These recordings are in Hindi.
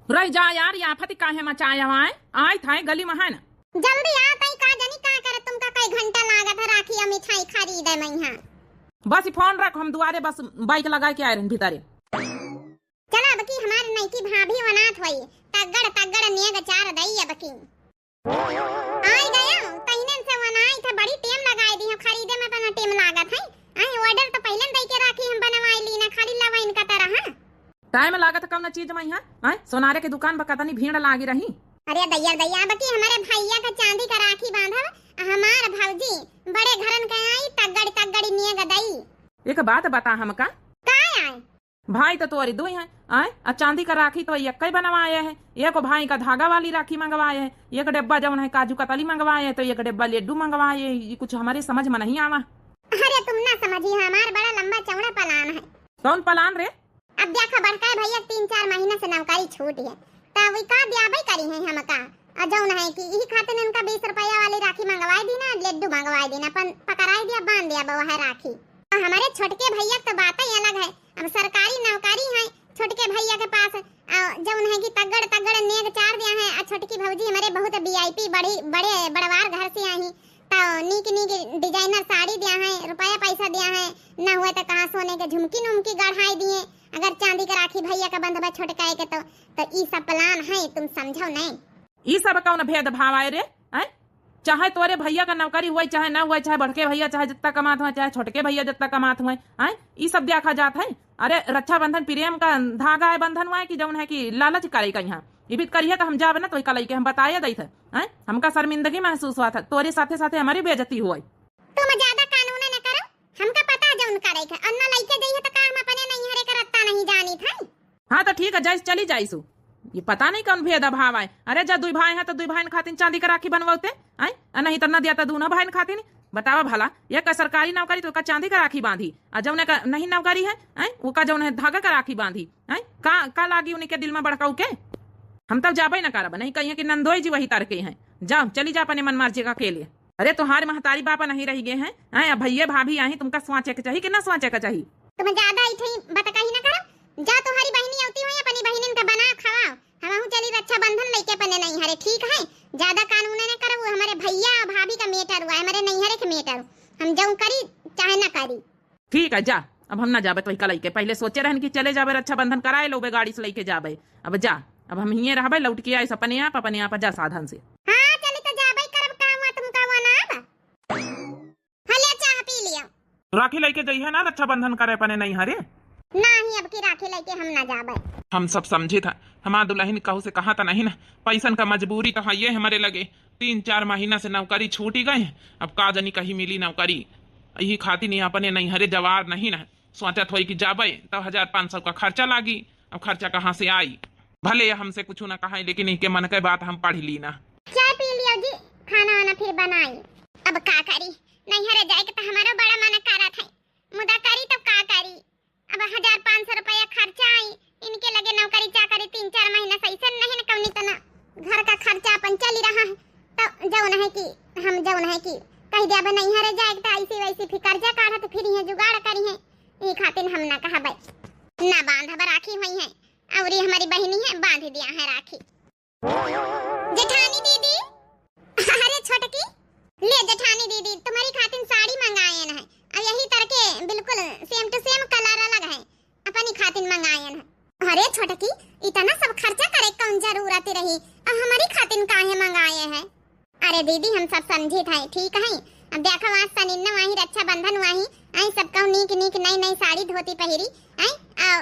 रह जा यार, ये आफत काहे मचाया हुआ है? आय था गली में है ना, जल्दी आ तई का जनी का करे तुमका कई घंटा लागत है राखी और मिठाई खरीदे में यहां। बस फोन रख, हम दुआरे बस बाइक लगा के आए रहे भीतरे। चला बकी हमारे नईकी भाभी वनात होई तगड़ तगड़ नेग चार दई है बकी आई गया तइने से वनाई था बड़ी टेम लगाई दी है खरीदे में तना टेम लागत है। आई ऑर्डर तो पहले दई के राखी हम बनवाई ली ना खाली लवाइन का तरह। हां टाइम लागत कौन चीज में यहां? आय सोनारे के दुकान पर कतनी भीड़ लागी रही। अरे दैया दैया बकी हमारे भैया का चांदी का राखी बांधा हमार भौजी बड़े घरन के आई तगड़ तगड़ी नेग दई। एक बात बता हमका, का आए भाई तो तोरी दो है आए चांदी का राखी तो एक ही बनवाए है। एक भाई का धागा वाली राखी मंगवाए है, एक डिब्बा जौन है काजू कतली मंगवाए है, तो एक डिब्बा लड्डू मंगवाए है। ये कुछ हमारे समझ में नहीं आवा। अरे तुम ना समझी हमार बड़ा लंबा चौड़ा प्लान है। कौन प्लान रे? अब देखो बड़का भैया 3-4 महीना से नौकरी छूट है तब का ब्याह करी है हमका जौन है कि यही खातिर उनका 20 रुपया वाली राखी मंगवाई दी ना लड्डू मंगवाई दी ना पकड़ाई दिया बांध दिया वो है राखी। और हमारे छोटके भैया तो बात ही अलग है, अब सरकारी नौकरी है छोटके भैया के पास जौन है कि तगड़ तगड़ नेग चार दिया है। छोटकी भौजी हमारे बहुत वीआईपी बड़े बड़वार घर से आई तो नीक नीक डिजाइनर साड़ी दिया है, रुपया पैसा दिया है, ना हुए तो कहां सोने के झुमकी नुमकी गढ़ाई दिए। अगर चांदी का राखी भैया का बंधवा छोटकाए के तो ई सब प्लान है तुम समझो नहीं। ई सब कौन भेदभाव आए रे? चाहे तोरे भैया का नौकरी हुई चाहे ना हुई, चाहे बड़के भैया चाहे जितना कमात हुआ चाहे छोटके भैया जितना कमात हुए, ई सब देखा जाता है। अरे रक्षाबंधन प्रेम का धागा है बंधन हुआ है कि जौन है कि लालच करे का यहाँ ये भी करिए तो हम जावे ना तो कल के हम बताया दी थे। हमका शर्मिंदगी महसूस हुआ था, तोरे साथे साथे हमारी बेइज्जती हुई। तुम ज्यादा कानून न करो, हमका पता जौन करे के अन्ना लइके जइए तो काम अपने नहीं हरे करता नहीं जानी था। हाँ तो ठीक है जाइस चली जाइसु, ये पता नहीं कौन भेदभाव आए। अरे जब दुई भाई है तो दुई भाई खातिर चांदी का राखी बनवाते नहीं तो न दिया तो दोनों भाई खातिर बतावा भला। एक का सरकारी नौकरी तो का चांदी का राखी बांधी और जौन का नहीं नौकरी है वो का जौन है धागा का राखी बांधी का लागी उनके दिल में भड़काऊ के। हम तब जाबे न करब, नहीं कहिए कि नंदोई जी वही तरके हैं। जाओ चली जा अपने मन मर्जी का के लिए। अरे तुम्हारे महतारी बापा नहीं रह गए हैं भैया भाभी आई तुमका सोचे के चाहिए कि ना सोचे के चाहिए। तुम ज्यादा इथे बतकही न करो, जा तुम्हारी बहनी आती हो अपनी बहनिन का बना खवाओ, हमहु चली रक्षाबंधन लेके अपने नहीं हरे ठीक है। ज्यादा कानून न करो, हमारे भैया भाभी का मेटर हुआ है हमारे नहीं हरे के मेटर, हम जाऊं करी चाहे ना करी। ठीक है जा, अब हम ना जाबे तो कल के पहले सोचे रहन कि चले जाबे रक्षाबंधन कराए लोबे गाड़ी से लेके जाबे। अब जा, अब हम हिये रहबे लौट के आए अपने आप जा साधन से। हां चली तो जाबे करब काम तुमका वना हले चाह पी लिया। राखी लेके जइहे ना रक्षाबंधन करे अपने नहीं हरे। नहीं अब की राखी लेके हम ना जाबे। हम सब समझे था, हमार दुल्हन कहू से कहा था नहीं ना, पैसन का मजबूरी तो है हमारे लगे। 3-4 महीना से नौकरी छूट ही गए, अब का जनी कहीं मिली नौकरी। यही खातिर नहीं अपने नहीं हरे जवार नहीं ना सोचत हो कि जाबे तो 1500 का खर्चा लागी। अब खर्चा कहाँ से आई? भले हमसे कुछ ना कहा लेकिन इनके मन के बात हम पढ़ ली ना। चाय पी लिया जी, खाना वाना फिर बनाई। अब का करी, नहीं हरे जाए तो हमारा बड़ा मन करा था, मुदा करी तो का करी। अब 1500 रुपया खर्चा आई, इनके लगे नौकरी चाकरी 3-4 महीना सही से नहीं न कौनी तना घर का खर्चा अपन चली रहा है। तो जौन है कि हम जौन है कि कह दिया नहीं हरे जाए तो ऐसी वैसी फिर कर्जा काढ़ा तो फिर ये जुगाड़ करी है। ये खातिर हम ना कहा भाई ना बांधा राखी हुई है और ये हमारी बहनी है बांध दिया है राखी। जेठानी दीदी, अरे छोटकी ले जेठानी दीदी तुम्हारी खातिर साड़ी मंगाए हैं और यही तरह के बिल्कुल सेम टू सेम कलर अलग है अपनी खातिर मंगाए हैं। अरे छोटकी इतना सब खर्चा करे कौन जरूरत रही और हमारी खातिर काहे मंगाए हैं? अरे दीदी हम सब समझे थे ठीक है। अब देखो आज सनिन्ना वही रक्षाबंधन वही आई सबका नीक नीक नई नई साड़ी धोती पहिरी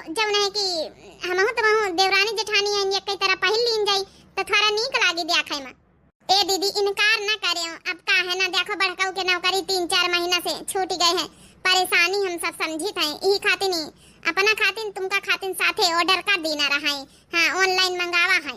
जौन है कि हमहु तो देवरानी जेठानी है एक कई तरह पहन लीन जाई तो थोड़ा नीक लागी देखे में। ए दीदी इनकार ना करे, अब का है ना देखो बड़काऊ के नौकरी 3-4 महीना से छूट गए है, परेशानी हम सब समझी थे। यही खातिर नहीं अपना खातिर तुमका खातिर साथे ऑर्डर कर देना रहा है। हाँ ऑनलाइन मंगावा है,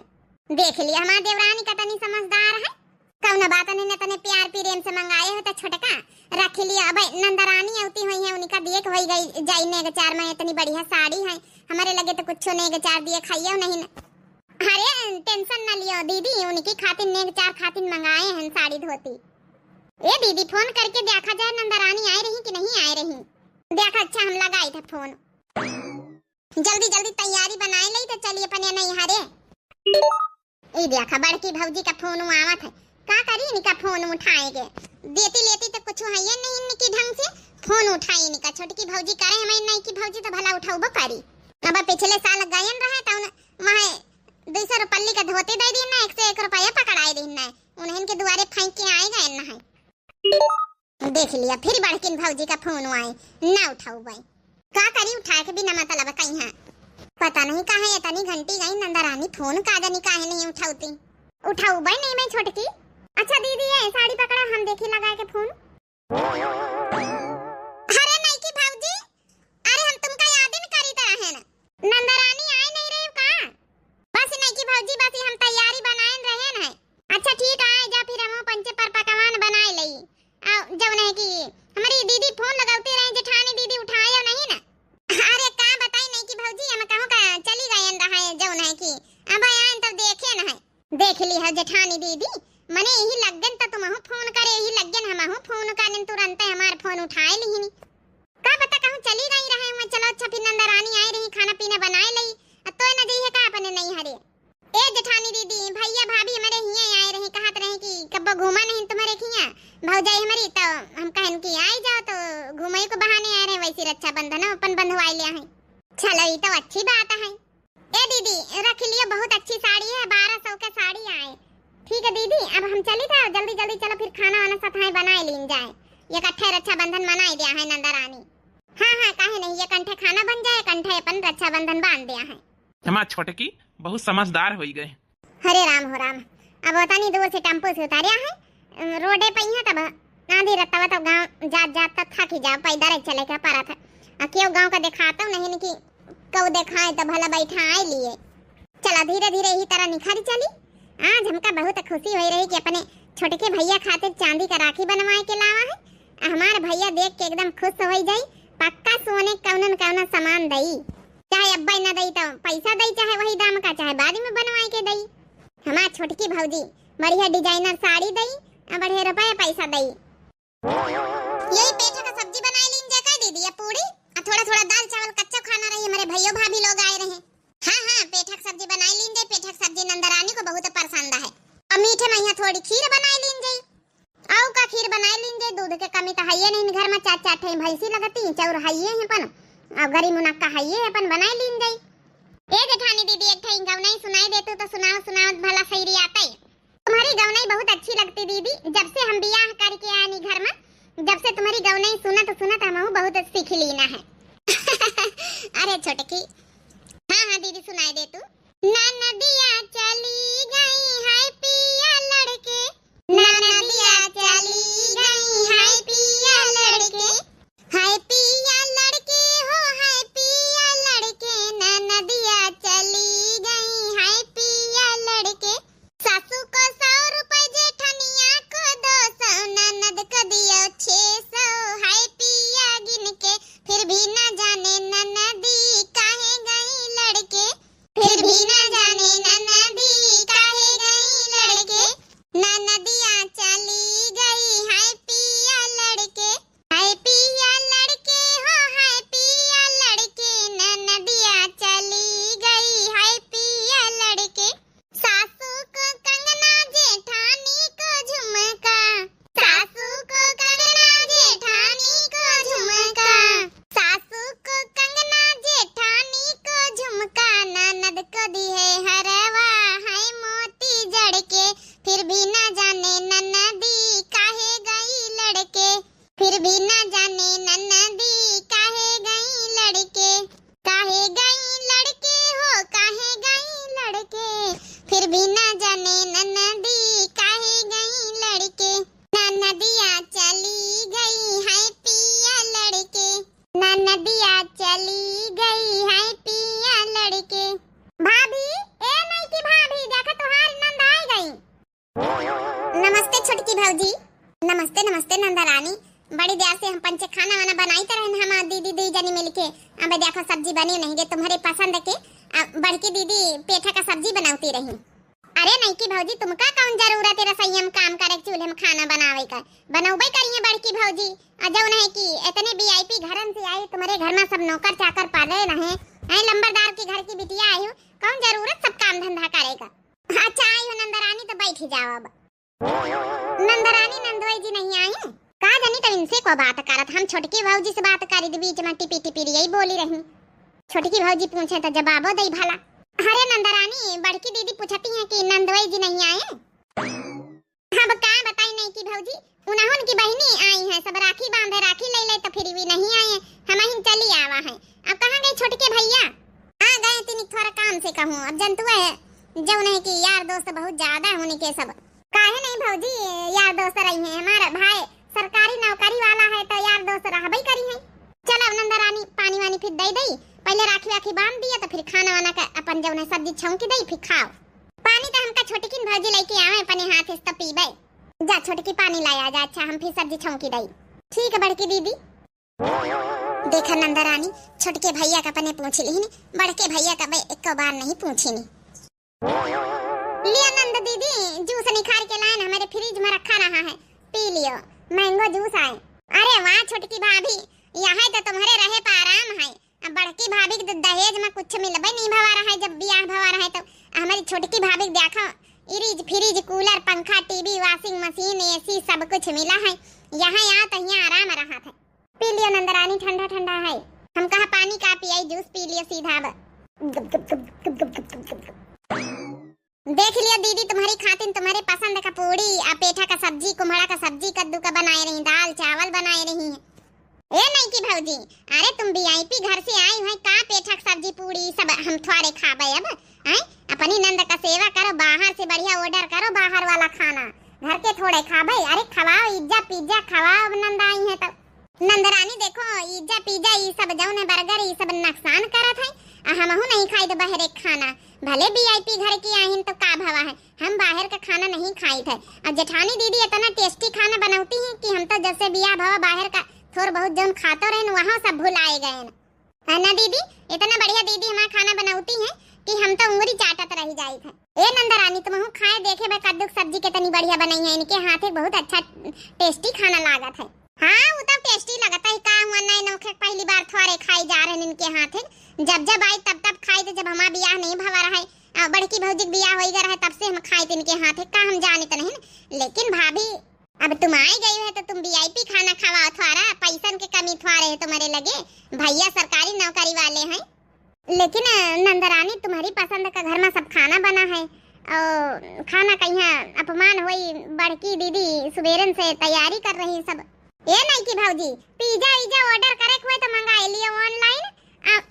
देख लिया हमारा देवरानी का तनी समझदार है, कौन बात नहीं तने प्यार प्रेम से मंगाए हो तो छोटका रख लिया। अब नंदरानी आती हुई है उनका दिए हो गई जाई ने 4 में इतनी बढ़िया साड़ी है हमारे लगे तो कुछ ने 4 दिए खाइयो नहीं न। अरे टेंशन न लियो दीदी, उनकी खातिर ने 4 खातिर मंगाए हैं साड़ी धोती। ए दीदी फोन करके देखा जाए नंदरानी आए रही कि नहीं आए रही, देखा अच्छा हम लगाए थे फोन। जल्दी जल्दी तैयारी बनाए ली तो चलिए अपने नहीं हरे। ई देखा बड़की भौजी का फोन आवत है, का करी इनका फोन उठाएंगे, देती लेती तो कुछ है नहीं इनकी ढंग से फोन उठाई इनका। छोटकी भौजी करे हमें नहीं की भौजी तो भला उठाऊबो करी। अब पिछले साल गायन रहा था वहां 200 रुपये का धोती दे दी ना, 101 रुपया पकड़ाई दी ना, उन्हें के दुआरे फेंक के आए गए ना है। देख लिया फिर बड़किन भौजी का फोन आए ना उठाऊ भाई, का करी उठा के बिना मतलब कहीं है पता नहीं कहा है। इतनी घंटी गई नंदरानी फोन का जानी काहे नहीं उठाऊती, उठाऊ भाई नहीं मैं छोटकी। अच्छा दीदी ये साड़ी पकड़ा हम देखी लगा के फोन। अरे नहीं की भौजी, अरे हम तुमका याद ही नहीं करी तरह है ना, नंदरानी आए नहीं रही का? बस नहीं की भौजी बस हम तैयारी बनाए रहे ना। अच्छा ठीक आए जा फिर हम पंचे पर पकवान बनाए लई। जब नहीं की हमारी दीदी फोन लगाती रही जेठानी दीदी उठाया नहीं ना। अरे का बताई नहीं की भौजी हम कहो का चली गए रहा है जब नहीं की अब आए तब देखे ना है, देख ली है जेठानी दीदी मने यही लगन त तुम फोन करे यही लगन हम फोन करन तुरंत हमार फोन उठाए ली का पता कहूं चली गई रहे मैं। चलो अच्छा फिर नंदरानी आई रही खाना पीना बनाए लई तो न जइए का अपने नहीं हरे। ए जेठानी दीदी भैया भाभी हमारे हिया आए रहे कहत रहे कि कब घुमा नहीं तुम्हारे खिया भौजाई हमारी तो हम कहन की आई जाओ तो घुमाई को बहाने आए रहे वैसी रक्षाबंधन अपन बंधवाई ले हैं। चलो ये तो अच्छी बात है। ए दीदी रख लियो बहुत अच्छी साड़ी है 1200 का साड़ी आए। ठीक है दीदी अब हम चली था जल्दी जल्दी चलो फिर खाना वाना सफाई बनाए लीन जाए, ये कट्ठे रक्षाबंधन मनाई दिया है नंदरानी। हाँ हाँ काहे नहीं, ये कंठे खाना बन जाए कंठे अपन रक्षाबंधन बांध दिया है। हमार छोटकी बहुत समझदार हो गए। हरे राम हो राम। अब बतानी दूर से टेम्पो से उतारिया है रोडे पे ही तब आधी रत्ता तब गांव जात जात तक थक ही जाओ पैदल चले का पारा था। अब क्यों गांव का दिखाता हूं नहीं कि कब दिखाए तो भला बैठा आए लिए। चला धीरे धीरे यही तरह निखारी चली। आज हमका बहुत खुशी हो रही कि अपने छोटे भैया खातिर चांदी का राखी बनवाए के लावा है। हमारे भैया देख के एकदम खुश हो जाई, पक्का सोने कौन कौन सामान दई, चाहे अब्बा न दई तो पैसा दई, चाहे वही दाम का चाहे बाद में बनवाए के दई। हमार छोटकी भौजी बढ़िया डिजाइनर साड़ी दई और बढ़िया रुपया पैसा दई। यही पेठा का सब्जी बनाई लीन जका दीदी या पूरी और थोड़ा थोड़ा दाल चावल कच्चा खाना रही। हमारे भैया भाभी लोग आए रहे। हाँ हाँ पेठा का सब्जी बनाई लीन जाए, पेठा का सब्जी नंदरानी को बहुत पसंद है। और मीठे में यहाँ थोड़ी खीर बनाई लीन जाए, आऊ का खीर बनाई लीन जाए। दूध के कमी तो है नहीं घर में, 4 ठे भैंसी लगती चौर है अपन और गरी मुनक्का है अपन बनाई लीन जाए। ए जेठानी दीदी एक ठे गाँव नहीं सुनाई देती तो सुनाओ सुनाओ भला सही आता है। तुम्हारी गौनाई बहुत अच्छी लगती दीदी, जब से हम बियाह करके आनी घर में जब से तुम्हारी गौनाई सुनत हम बहुत सीख लीना है। अरे छोटकी हाँ हाँ दीदी सुनाई दे तू। नदिया चली गई हाय पिया लड़के, नदिया चली गई हाय पिया लड़के, हाय पिया लड़के हो हाय पिया लड़के, नदिया चली गई हाय पिया लड़के। सासू को 100 रुपए जेठनिया को 200, ननद को दियो 600 हाय पिया गिन के, फिर भी न जाने ननदी काहे गई लड़के, फिर भी न जाने ननदी काहे गई लड़के। ननदिया चली गई हाय पिया लड़के, हाय पिया लड़के हो हाय पिया लड़के, ननदिया चली गई हाय पिया लड़के। सासू को कंगना जेठानी को झुमका, सासू को कंगना जेठानी को झुमका, सासू को कंगना जेठानी को झुमका, ननद को दिए हरवा है मोती जड़ के, फिर भी न जाने ननदी काहे गई लड़के, फिर भी न जाने ननदी काहे गई लड़के, काहे गई लड़के हो काहे गई लड़के, फिर भी न जाने ननदी काहे गई लड़के। ननदिया चली गई हाय पिया लड़के, ननदिया चली गई हाय पिया लड़के। भाभी ए नहीं की भाभी देखा तुम्हारी नंद आ गई। नमस्ते छोटकी भौजी। नमस्ते नमस्ते नंदरानी, बड़ी देर से हम पंचे खाना वाना बनाई तरह हम दीदी दी जनी मिलके। अब देखो सब्जी बनी नहीं गे तुम्हारे पसंद के, बड़की दीदी पेठा का सब्जी बनाती रही। अरे नहीं की भौजी तुमका कौन जरूरत है रसोईया काम करे चूल्हे में खाना बनावे का, बनौबे करिए बड़की भौजी। अजौ नहीं की इतने वीआईपी घरन से आई, तुम्हारे घर में सब नौकर चाकर पाले रहे हैं, लंबरदार के घर की बिटिया आई हूँ, कौन जरूरत सब काम धंधा करेगा। अच्छा आई हो नंदरानी तो बैठ ही जाओ। अब नंदरानी नंदोई जी नहीं आई हैं? का जानी तो इनसे को बात करत, हम छोटकी भौजी से बात करी दी, बीच में टिपी टिपी यही बोली रही। छोटकी भौजी पूछे तो जवाबो दई भला। अरे नंदरानी बड़की दीदी पूछती हैं कि नंदोई जी नहीं आए? अब का बताई नहीं कि भौजी उन्होंने की बहनी आई हैं, सब राखी बांधे, राखी ले ले तो फिर भी नहीं आए हैं, हम ही चली आवा है। अब कहाँ गए छोटके भैया? आ गए तीन थोड़ा काम से कहूँ। अब जनतु है जो नहीं कि यार दोस्त बहुत ज्यादा होने के सब। काहे नहीं भौजी यार दोस्त रही हैं, हमारा भाई सरकारी नौकरी वाला है तो यार दोस्त रहबई करी है। चलो नंदरानी पानी वानी फिर दे दई, पहले राखी वाखी बांध दिया तो फिर खाना वाना का अपन जब सब्जी छौंकी दई फिर खाओ। पानी तो हमका छोटकी भौजी लेके आवे अपने हाथ से तो पीबे। जा छोटकी पानी लाया जा। अच्छा हम फिर सब्जी छौंकी दई। ठीक है बड़की दीदी। देखा नंदरानी छोटके भैया का अपने पूछ ली, बड़के भैया का एक बार नहीं पूछी नहीं। लिया नंद दीदी जूस निकाल के लाए, हमारे फ्रिज में रखा रहा है, पी लियो, मैंगो जूस आए। अरे वाह छोटकी भाभी, यहाँ तो तुम्हारे रहे पर आराम है। अब बड़की भाभी के दहेज में कुछ मिलबे नहीं भवा रहा है, जब ब्याह भवा रहा है तो हमारी छोटकी भाभी देखो फ्रिज फ्रिज कूलर पंखा टीवी वॉशिंग मशीन एसी सब कुछ मिला है। यहाँ यहाँ तो यहाँ आराम रहा था। पी लियो नंदरानी ठंडा ठंडा है। हम कहा पानी का पियाई, जूस पी लियो सीधा। देख लियो दीदी तुम्हारी खातिन तुम्हारे पसंद का पूड़ी और पेठा का सब्जी, कुम्हड़ा का सब्जी, कद्दू का बनाए रही, दाल चावल बनाए रही है। ए नहीं की भौजी, अरे तुम वीआईपी घर से आई हो, का पेठा का सब्जी पूड़ी सब हम थोड़े खाबे। अब हैं अपनी नंद का सेवा करो, बाहर से बढ़िया ऑर्डर करो बाहर वाला खाना, घर के थोड़े खाबे। अरे खवाओ इज्जा पिज्जा खवाओ, नंद आई है तो। नंदरानी देखो इज्जा पिज्जा ये सब जौन बर्गर ये सब नुकसान करत है, हमहु नहीं खाई तो बाहर एक खाना। भले वीआईपी घर की आहिन तो का भवा है, हम बाहर का खाना नहीं खाई थे। और जेठानी दीदी इतना टेस्टी खाना बनाती हैं कि हम तो जैसे बिया भवा बाहर का थोड़ा बहुत जौन खाते रहे वहाँ सब भुलाए गए है ना दीदी। इतना बढ़िया दीदी हमारा खाना बनाती है कि हम तो उंगली चाटत रह जाई थे। ए नंदरानी तुमहु खाए देखे बा कद्दू सब्जी कितनी बढ़िया बनाई है, इनके हाथे बहुत अच्छा टेस्टी खाना लागत है। हाँ वो तो टेस्टी लगता है, का हुआ नए नौखे पहली बार थोड़े खाई जा रहे हैं इनके हाथे। जब जब आई तब तब खाई थे, जब हमारा बियाह नहीं भवा रहा है, बड़की भौजी बियाह हो गया है तब से हम खाई थे इनके हाथे, का हम जाने तो नहीं। लेकिन भाभी अब तुम आई गई है तो तुम वीआईपी खाना खवाओ, थोड़ा पैसन के कमी थोड़े है तुम्हारे लगे, भैया सरकारी नौकरी वाले हैं। लेकिन नंदरानी तुम्हारी पसंद का घर में सब खाना बना है और खाना कहीं अपमान हुई, बड़की दीदी सुबेरन से तैयारी कर रही सब। ये नहीं कि भौजी पिज्जा वीजा ऑर्डर करे हुए तो मंगा लियो ऑनलाइन,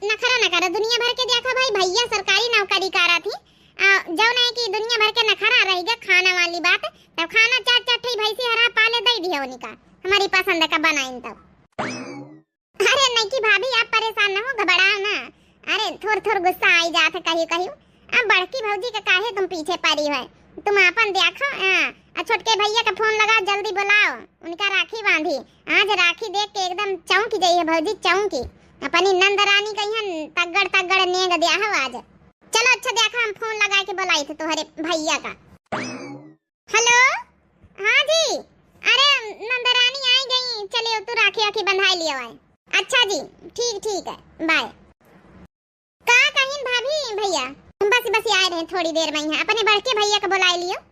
नखरा न करो। दुनिया भर के देखो भाई भैया सरकारी नौकरी करा थी, जो नहीं कि दुनिया भर के नखरा रहेगा खाना वाली बात, तब खाना चाट चाट भैंसी हरा पाले दे दियो निका हमारी पसंद का बनाइन तब। अरे नहीं कि भाभी आप परेशान न हो, घबराओ ना। अरे थोड़ थोड़ गुस्सा आई जात कहीं कहीं। अब बड़की भौजी का काहे तुम पीछे पड़ी है, तुम अपन देखो। छोटके भैया का फोन लगा जल्दी बुलाओ, उनका राखी बांधी। आज राखी देख के एकदम चौंक गई है भौजी, चौंकी। अपनी नंदरानी कहीं तगड़ तगड़ नेग दिया हो आज। चलो अच्छा देखा हम फोन लगा के बुलाई थे तुम्हारे भैया का। हेलो हाँ जी, अरे नंदरानी आई गई, चलिए तू राखी वाखी बंधा लियो आए। अच्छा जी ठीक है बाय। का कहीं भाभी भैया हम बस आए रहे थोड़ी देर में यहाँ, अपने बड़के भैया को बुला लियो।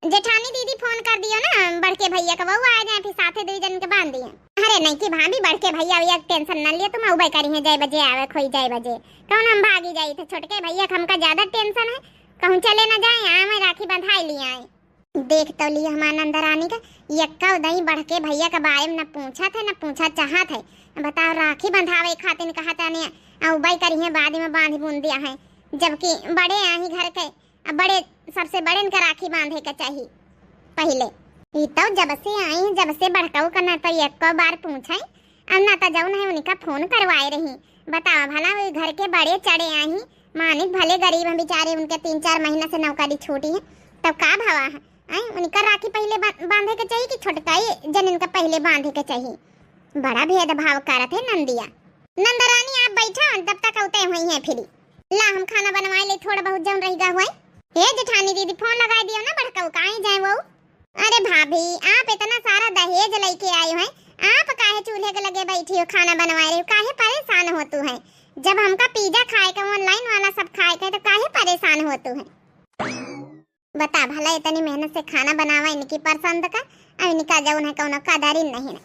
जेठानी दीदी फोन कर दियो ना बड़के भैया का, वो आ जाए फिर साथे दो जन के बांध दिए। अरे नहीं कि भाभी बड़के भैया भैया टेंशन न लियो, तुम उबे करी है जय बजे आवे खोई जय बजे कौन हम भागी जाई थे। छोटके भैया का हमका ज्यादा टेंशन है, कहूँ चले न जाए मैं राखी बंधाई लिए आए। देख तो लिया हमारा नंदरानी का यक्का उदई बड़के भैया का बारे में न पूछा थे न पूछा चाहत है। बताओ राखी बंधावे खातिर कहा था ने उबे करी है बाद में बांध बूंद दिया है, जबकि बड़े आही घर के बड़े सबसे बड़े इनका राखी बांधे का चाहिए पहले। ये तो जब से आई हैं जब से बड़काऊ करना तो एक को बार पूछा अब ना तो जाऊन है उनका फोन करवाए रही। बताओ भला वो घर के बड़े चढ़े आई मानिक भले गरीब हैं बेचारे, उनके 3-4 महीना से नौकरी छूटी है तब का भवा है उनका राखी पहले बांधे के चाहिए कि छोटका जन इनका पहले बांधे के चाहिए। बड़ा भेदभाव करत है नंदिया। नंदरानी आप बैठो तब तक उते हुई है फिर ला हम खाना बनवाए ले थोड़ा बहुत जौन रहेगा हुआ। हे जेठानी दीदी फोन लगा दियो ना बड़का कहीं जाए वो। अरे भाभी आप इतना सारा दहेज लेके आई हो, आप काहे चूल्हे के लगे बैठी हो खाना बनवा रही हो, काहे परेशान हो तू है। जब हमका पिज्जा खाए का ऑनलाइन वाला सब खाए का तो काहे परेशान हो तू है। बता भला इतनी मेहनत से खाना बनावा इनकी पसंद का, अब इनका जौन है कौन कदारी नहीं ना।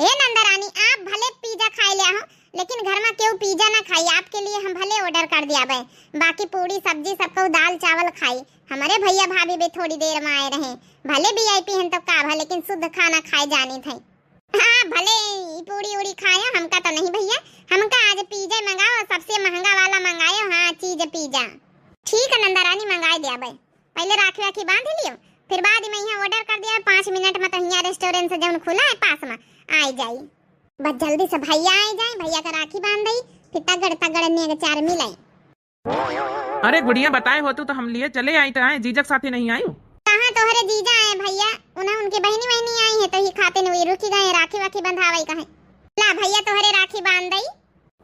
हे नंदरानी, आप भले पिज्जा खाई लिया हो, लेकिन घर में क्यों पिज्जा ना खाई? आपके लिए हम भले ऑर्डर कर दिया भाई, बाकी पूरी सब्जी सबको दाल चावल खाई। हमारे भैया भाभी भी थोड़ी देर में आए रहे, भले वीआईपी हैं तो का भा, लेकिन शुद्ध खाना खाए जानी थी। हाँ भले पूरी उड़ी खाया, हमका तो नहीं भैया, हमका आज पिज्जा मंगाओ, सबसे महंगा वाला मंगायो। हाँ चीज पिज्जा ठीक है नंदरानी, मंगाई दिया भाई। पहले राखी राखी बांध लियो, फिर बाद में यहाँ ऑर्डर कर दिया। 5 मिनट में तो यहाँ रेस्टोरेंट से जौन खुला है पास में आई जाई, बस जल्दी से भैया आ जाए, भैया का राखी बांध दई, फिर तगड़ तगड़ ने चार मिलाई। अरे गुड़िया बताए हो तो हम लिए चले आई तो आए, जीजक साथे नहीं आई। कहाँ तोहरे जीजा आए भैया, उन्हें उनकी बहनी वहनी आई है तो ही खाते हुए रुकी गए, राखी वाखी बंधावाई कहे। ला भैया तोहरे राखी बांध दई।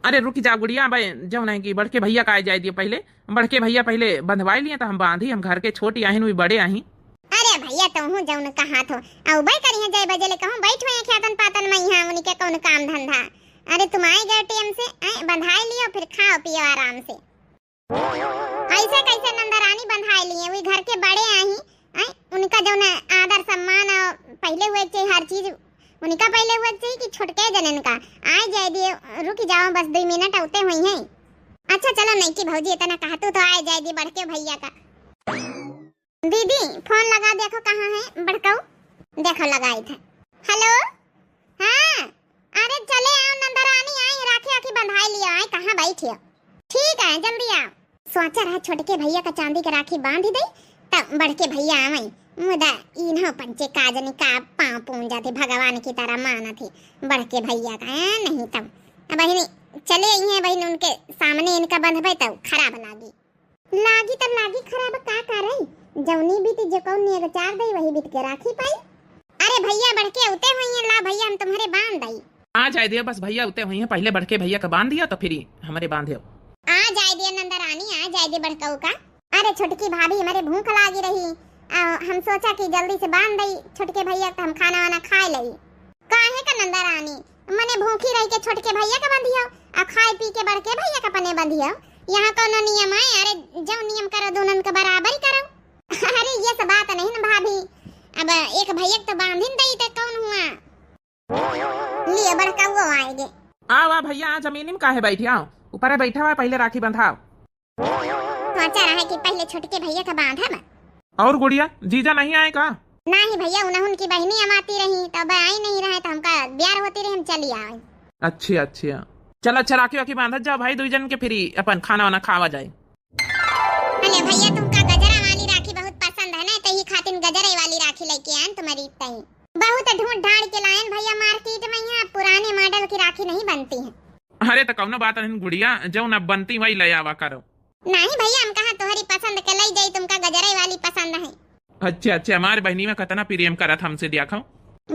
अरे रुक जा गुड़िया, भाई जो नहीं की बड़के भैया का आ जाए दिए, पहले बड़के भैया पहले बंधवाई लिए तो हम बांधी, हम घर के छोटी आहिन हुई बड़े आही। अरे भैया तो हूँ जौन कहा थो औ भाई करी है जय बजे ले कहूँ बैठो है ख्यातन पातन में यहाँ उनके कौन काम धंधा। अरे तुम आई गए टीएम से बंधाई लियो, फिर खाओ पियो आराम से। ऐसे कैसे नंदरानी बंधाई लिए, वही घर के बड़े आही, उनका जौन आदर सम्मान पहले हुए चाहिए, हर चीज उनका पहले हुआ चाहिए कि छोटके जनन का आए जाए दिए। रुक जाओ बस 2 मिनट आते हुई हैं। अच्छा चलो नहीं की भौजी इतना कहा तो आए जाए दी बड़के भैया का। दीदी फोन लगा, देखो कहाँ है बड़काऊ, देखो लगाई था। हेलो हाँ, अरे चले आओ नंदरानी, आई राखी आखी बंधाई लियो, आई कहाँ बैठी हो? ठीक है जल्दी आओ। सोचा रहा छोटके भैया का चांदी का राखी बांध दे, तब बड़के भैया आवे, मुदा इन्हों पंचे काजनी का पाँव पूंजा थे, भगवान की तरह माना थी बड़के भैया का। नहीं तब बहनी चले आई है बहन, उनके सामने इनका बंधबे तब खराब लागी तब लागी खराब का कर रही, जौनी बीती जो कौन ने चार दई वही बीत के राखी पाई। अरे भैया बड़के उते हुई हैं, ला भैया हम तुम्हारे बांध दई। आ जाए दिया बस भैया उते हुई हैं, पहले बड़के भैया का बांध दिया तो फिर हमारे बांधे। आ जाए दिया नंदरानी, आ जाए दे बड़काऊ का। अरे छोटकी भाभी हमारे भूख लागी रही, हम सोचा कि जल्दी से बांध दई छोटके भैया का, हम खाना वाना खाए लई। काहे का नंदरानी, मने भूखी रही के छोटके भैया का बंधियो और खाए पी के बड़के भैया का पने बंधियो, यहाँ कोनो नियम है? अरे जो नियम करो दोनों का बराबर ही करो। अरे ये सब बात नहीं ना भाभी, अब एक भैया तो बांधिन दई तो कौन हुआ लिए बड़काऊ आएंगे। आओ आ भैया, जमीन में काहे बैठी, आओ ऊपर बैठा हुआ, पहले राखी बंधाओ। सोचा रहा कि पहले छोटके भैया का बांधा। और गुड़िया जीजा नहीं आए का? नहीं भैया, उनकी बहनी amaती रही तब आई नहीं रहे, तो हमका ब्याह होती रही, हम चली आए। अच्छा अच्छा चल, अच्छा राखी वाखी बांधत जाओ भाई, 2 जन के फिर अपन खाना वाना खावा जाए। अरे भैया तुमका गजरा वाली राखी बहुत पसंद है ना, तही खातिर गजरे वाली राखी लेके आए तुम्हारी तही। बहुत ढूंढ ढाड़ के लाए भैया, मार्केट में यहाँ पुराने मॉडल की राखी नहीं बनती है। अरे तो कौनो बात नहीं गुड़िया, जो न बनती वही ले आवा करो। नहीं भैया, हम कहा तुम्हारी पसंद के लई जाई, तुमका गजरे वाली पसंद है। अच्छा अच्छा, हमारे बहनी में कितना प्रेम करत हमसे देखो।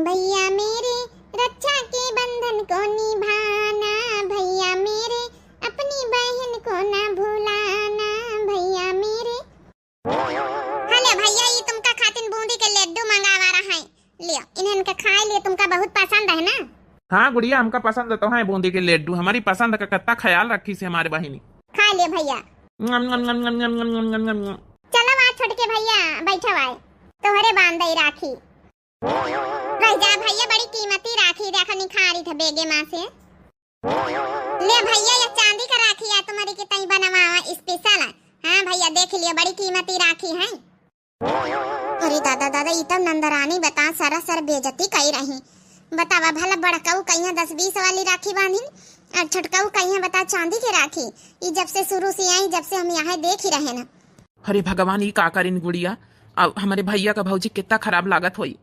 भैया मेरे रक्षा के बंधन को निभाना, भैया मेरे अपनी बहन को ना भुलाना, भैया मेरे। हेलो भैया, ये तुमका खातिर बूंदी के लड्डू मंगावा रहा है, लियो इन्हें का खाए लिए, तुमका बहुत पसंद है ना? हाँ गुड़िया, हमका पसंद तो है बूंदी के लड्डू, हमारी पसंद का कितना ख्याल रखी से हमारे बहनी। खा ले भैया। चलो वहाँ छोटके भैया बैठो आए, तोहरे बांध दई राखी। रह जा भैया, बड़ी कीमती राखी देखो निखारी थे बेगे माँ से। ले भैया, ये चांदी का राखी है तुम्हारी की तई बनवावा स्पेशल है। हाँ भैया देख लियो, बड़ी कीमती राखी है। अरे दादा दादा, ये तो नंदरानी बता सरासर बेइज्जती कई रही। बतावा भला बड़काऊ कहीं 10-20 वाली राखी बांधिन और छोटकाऊ कहीं बता चांदी की राखी। ये जब से शुरू से आई, जब से हम यहाँ देख ही रहे ना। अरे भगवान, ये का करिन गुड़िया, अब हमारे भैया का भौजी कितना खराब लागत हुई।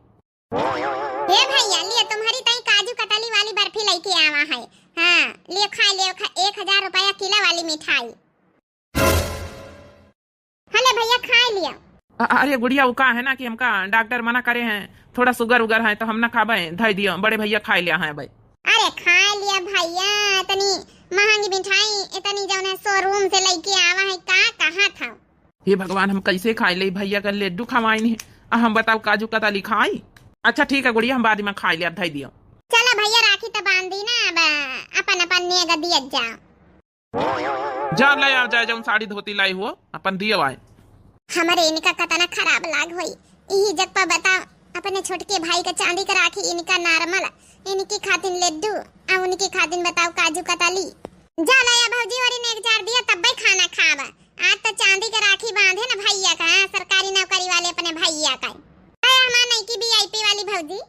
हे भैया, लिए तुम्हारी तई काजू कतली वाली बर्फी लेके आवा है। हाँ लिए खा ले, 1000 रुपया किलो वाली मिठाई। हेलो भैया, खा लिया। अरे गुड़िया, वो का है ना कि हमका डॉक्टर मना करे हैं, थोड़ा शुगर उगर है तो हम ना खाबे, धई दियो, बड़े भैया खा लिया है भाई। अरे खा लिया भैया, इतनी महंगी मिठाई इतनी जो है शोरूम से लेके आवा है, का कहा था? हे भगवान, हम कैसे खाई ले, भैया का लड्डू खवाई नहीं, हम बताओ काजू कतली खाई। अच्छा ठीक है गुड़िया, हम बाद में खा लिया, धई दियो। चलो भैया, राखी तो बांध दी ना, अब अपन अपन नेगा दिया जाओ। जा ले आओ, जाए जो साड़ी धोती लाई हो अपन दियो आए। हमारे इनका कतना खराब लाग होई। यही जग पर बताओ अपने छोटके भाई का चांदी का राखी, इनका नॉर्मल, इनकी खातिन लड्डू और उनकी खातिन बताओ काजू कतली। जा लाया भौजी और इन्हें 1 जार दिया तब भी खाना खावा। आज तो चांदी का राखी बांधे ना भैया का, सरकारी नौकरी वाले अपने भैया का। हमारा नहीं की वीआईपी वाली भौजी,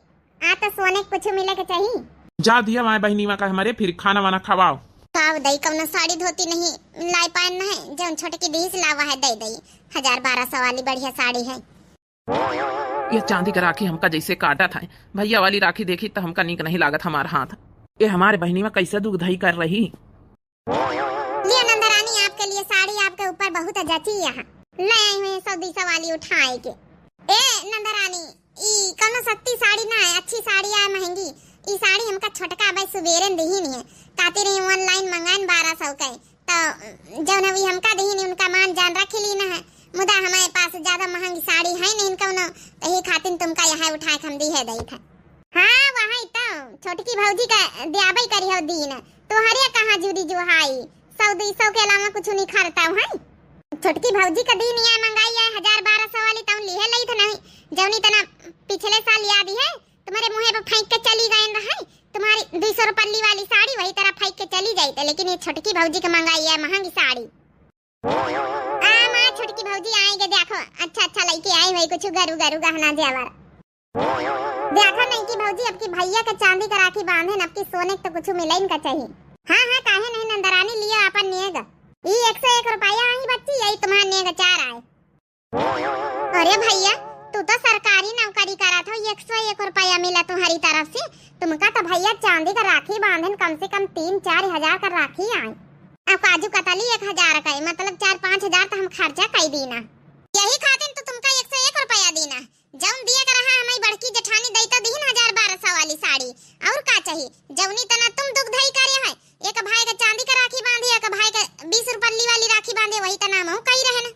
आज तो सोने कुछ मिले के चाहिए। जा दिया माए बहनी का हमारे, फिर खाना वाना खवाओ। काव दई कौनो साड़ी धोती नहीं लाई पान ना है, जो छोटकी दीस लावा है दे दई 1000-1200 वाली बढ़िया साड़ी है। ये चांदी का राखी हमका जैसे काटा था, भैया वाली राखी देखी तो हमका नीक नहीं लागत हमारा हाथ। ये हमारे बहनी में कैसे दूध दही कर रही। लिया नंदरानी आपके लिए साड़ी आपके ऊपर बहुत जची यहाँ ले आई हुई 100-200 वाली उठाए के। ए नंदरानी ई कौनो सस्ती साड़ी ना है, अच्छी साड़ी है महंगी। ई साड़ी हमका छोटका भाई सुबेरे दही नहीं है, काती रही ऑनलाइन मंगाइन 1200 के, तो जौन अभी हमका दही नहीं उनका मान जान रखी ली ना है। मुदा हमारे पास ज्यादा महंगी साड़ी है नहीं कौनो, यही खातिन तुमका यहाँ उठाए हम दी है दई था। हाँ वही तो छोटकी भौजी का दियाबई करी हो दीन, तो हरिया कहाँ जुड़ी जो हाई 100-200 के अलावा कुछ नहीं खरता है। छोटकी भौजी का दी नहीं मंगाई है 1000-1200 वाली, तो लिए लई था नहीं जौनी तना पिछले साल याद है तुम्हारे मुंह पे फेंक के चली गई रहे, तुम्हारी 200 रुपये वाली साड़ी वही तरह फेंक के चली जाती, लेकिन ये छोटकी भौजी का मंगाई है महंगी साड़ी। माँ छोटकी भौजी आएंगे देखो, अच्छा लेके आई भाई कुछ गरू गहना जेवर देखो नहीं की भौजी अब की भैया का चांदी का राखी बांधे न, अब की सोने तो कुछ मिले इनका चाहिए। हाँ काहे नहीं नंदरानी लिया अपन नेग, ये 101 रुपया आई बच्ची, यही तुम्हारा नेग 4 आए। अरे भैया तू तो सरकारी नौकरी करा था, 101 रुपया मिला तुम्हारी तरफ से, तुमका तो भैया चांदी का राखी बांधन कम से कम 3-4 हजार का राखी आई। अब काजू कतली 1000 का, मतलब 4-5 हजार तो हम खर्चा कर दीना, यही खातिर तो तुमका 101 रुपया देना। जौन दिया कर रहा हमारी बड़की जेठानी दैता दीन 1000-1200 वाली साड़ी, और का चाहिए जौनी तना तुम दुख धई करे है। एक भाई का चांदी का राखी बांधे, एक भाई का 20 रुपये वाली राखी बांधे, वही तना हम कही रहे ना।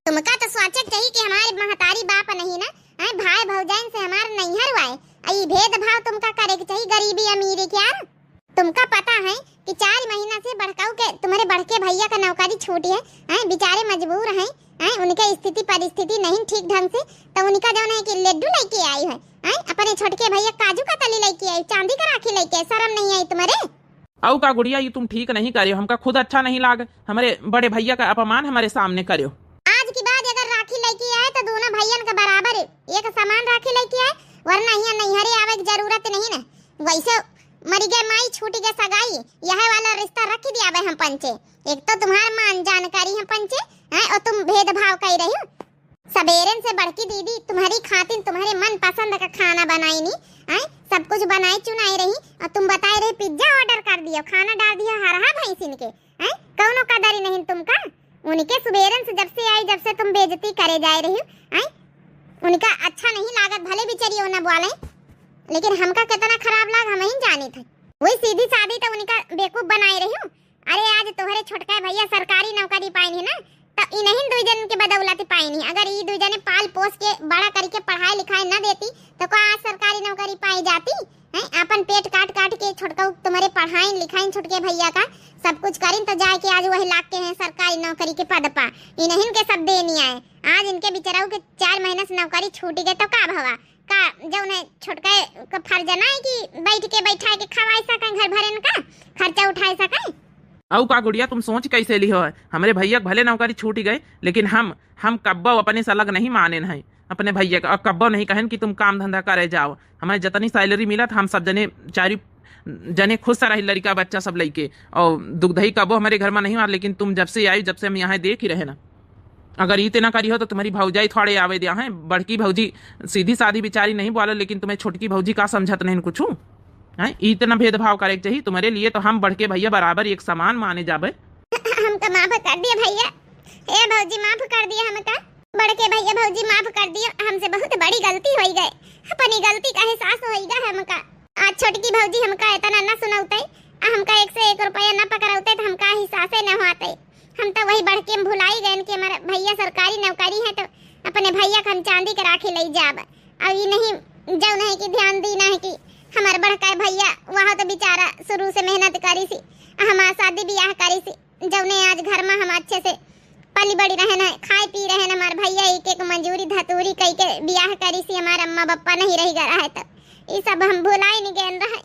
तुमका तो सोचक चाहिए कि हमारे महतारी बाप नहीं ना, भाई भौजाइन से हमार नैहर हुआ है, आई भेदभाव तुमका करे के चाहिए गरीबी अमीरी के यार। तुमका पता है कि 4 महीना से बड़काऊ के तुम्हारे बड़के भैया का नौकरी छूटी है, बेचारे मजबूर हैं, उनके स्थिति परिस्थिति नहीं ठीक ढंग से, तो उनका जो है कि लड्डू लेके आई है, अपने छोटके भैया काजू का तली लेके आई, चांदी का राखी लेके, शर्म नहीं आई तुम्हारे? औ का गुड़िया ये तुम ठीक नहीं करियो, हमका खुद अच्छा नहीं लाग, हमारे बड़े भैया का अपमान हमारे सामने करियो। आज की बात अगर राखी लेके आए तो दोनों भैया का बराबर एक समान राखी लेके आए, वरना यहाँ नैहरे आवे की जरूरत नहीं ना। वैसे मरी गए माई छूटी गए सगाई, यह वाला रिश्ता रख दिया हम पंचे। एक तो तुम्हारा मान जानकारी है पंचे, और तुम भेदभाव कर रही हो। सवेरे से बड़की दीदी तुम्हारी खातिर तुम्हारे मन पसंद का खाना बनाई नहीं, सब कुछ बनाई चुनाई रही, और तुम बताए रहे पिज्जा ऑर्डर कर दियो, खाना डाल दिया हरहा भैंसिन के, कौनो कदर नहीं तुमका। उनके सवेरे से जब से आई, जब से तुम बेइज्जती करे जा रही हो, उनका अच्छा नहीं लागत, भले बेचारी ना बोले, लेकिन हमका कितना खराब लाग हम ही जाने थे। वही सीधी सादी तो उनका बेवकूफ बनाए रही हूँ। अरे आज तुम्हारे छोटका भैया सरकारी नौकरी पाई नहीं ना, तो इन्हीं 2 जन के बदौलत पाई नहीं। अगर ये 2 जने पाल पोस के बड़ा करके पढ़ाई लिखाई न देती तो को आज सरकारी नौकरी पाई जाती। अपन पेट काट के छोटका तुम्हारे पढ़ाई लिखाई छोटके भैया का सब कुछ करें तो जाए के आज वही लाग के हैं सरकारी नौकरी के पद पा, इन्हीं के सब दे नहीं आए। आज इनके बेचाराओं के 4 महीने से नौकरी छूट गए, तो का भवा का जौन है छोटका का फर्ज ना है कि बैठ के बैठा के खवाई सके, घर भरे का खर्चा उठाए सके। औ का गुड़िया तुम सोच कैसे ली हो, हमारे भैया भले नौकरी छूट गए, लेकिन हम कब्बो अपने से अलग नहीं माने हैं अपने भैया का, और कब्बो नहीं कहन कि तुम काम धंधा करे जाओ। हमें जितनी सैलरी मिला था हम सब जने 4 जने खुश सा रही, लड़का बच्चा सब लेके, और दुख दही कब्बो हमारे घर में नहीं हुआ, लेकिन तुम जब से आई, जब से हम यहाँ देख ही रहे ना। अगर इतने ना करी हो तो तुम्हारी भौजाई थोड़े आवे दिया है, बड़की भौजी सीधी सादी बेचारी नहीं बोला, लेकिन तुम्हें छोटकी भौजी का समझत नहीं कुछ है। इतना भेदभाव करे चाहिए तुम्हारे लिए, तो हम बड़के भैया बराबर एक समान माने जाबे। हमका माफ कर दिया भैया, ए भौजी माफ कर दिया हमका, बड़के भैया भौजी माफ कर दिया, हमसे बहुत बड़ी गलती हो गई, अपनी गलती का एहसास होएगा हमका। आज छोटकी भौजी हमका इतना न सुनौते, हमका 101 रुपया न पकड़ौते तो हमका एहसास न होते। हम तो वही बढ़ के भुलाई गए कि हमारा भैया सरकारी नौकरी है, तो अपने भैया का हम चांदी के राखी ले जाब। अब ये नहीं जो नहीं कि ध्यान देना है कि हमारे बड़का भैया वहाँ तो बेचारा शुरू से मेहनत करी सी, हमारा शादी ब्याह करी सी, जब ने आज घर में हम अच्छे से पली बड़ी रहे ना, खाए पी रहे ना, हमारे ब्याह करी सी हमारा अम्मा बप्पा नहीं रही गया है तो ये सब हम भुला ही नहीं गए रहे।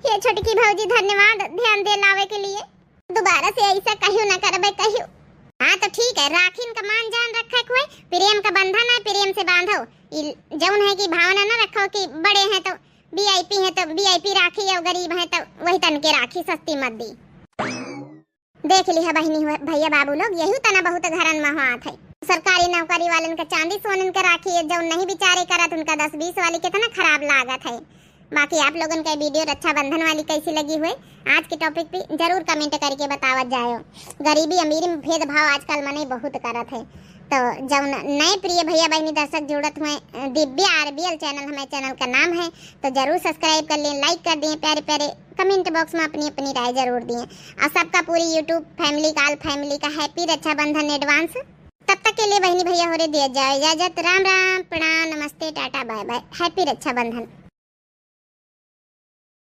ये छोटकी भौजी धन्यवाद ध्यान दे लावे के लिए। दोबारा से ऐसा कहियो ना करबे कहियो। हाँ तो ठीक है, राखीन का मान जान रखा कोई प्रेम का बंधन है, प्रेम से बांधो। जौन है कि भावना ना रखो कि बड़े हैं तो वीआईपी है तो वीआईपी राखी और गरीब है तो वही तन के राखी सस्ती मत दी। देख लिया बहनी भैया बाबू लोग, यही तना बहुत घरन में हाथ है। सरकारी नौकरी वालन का चांदी सोनन का राखी है, जौन नहीं बेचारे करत उनका 10-20 वाली कितना खराब लागत है। बाकी आप लोगन का वीडियो रक्षाबंधन वाली कैसी लगी हुई आज के टॉपिक पे जरूर कमेंट करके बतावत जाओ। गरीबी अमीरी में भेदभाव आजकल मने बहुत करत है। तो जब नए प्रिय भैया बहनी दर्शक जुड़त हुए दिव्या आरबीएल चैनल हमारे चैनल का नाम है, तो जरूर सब्सक्राइब कर लें, लाइक कर दें, प्यारे प्यारे कमेंट बॉक्स में अपनी अपनी राय जरूर दें। और सबका पूरी यूट्यूब फैमिली काल फैमिली का हैप्पी रक्षाबंधन एडवांस। तब तक के लिए बहनी भैया हो रहे दिया जाए इजाजत। राम राम, प्रणाम, नमस्ते, tata, bye bye, happy Rakshabandhan.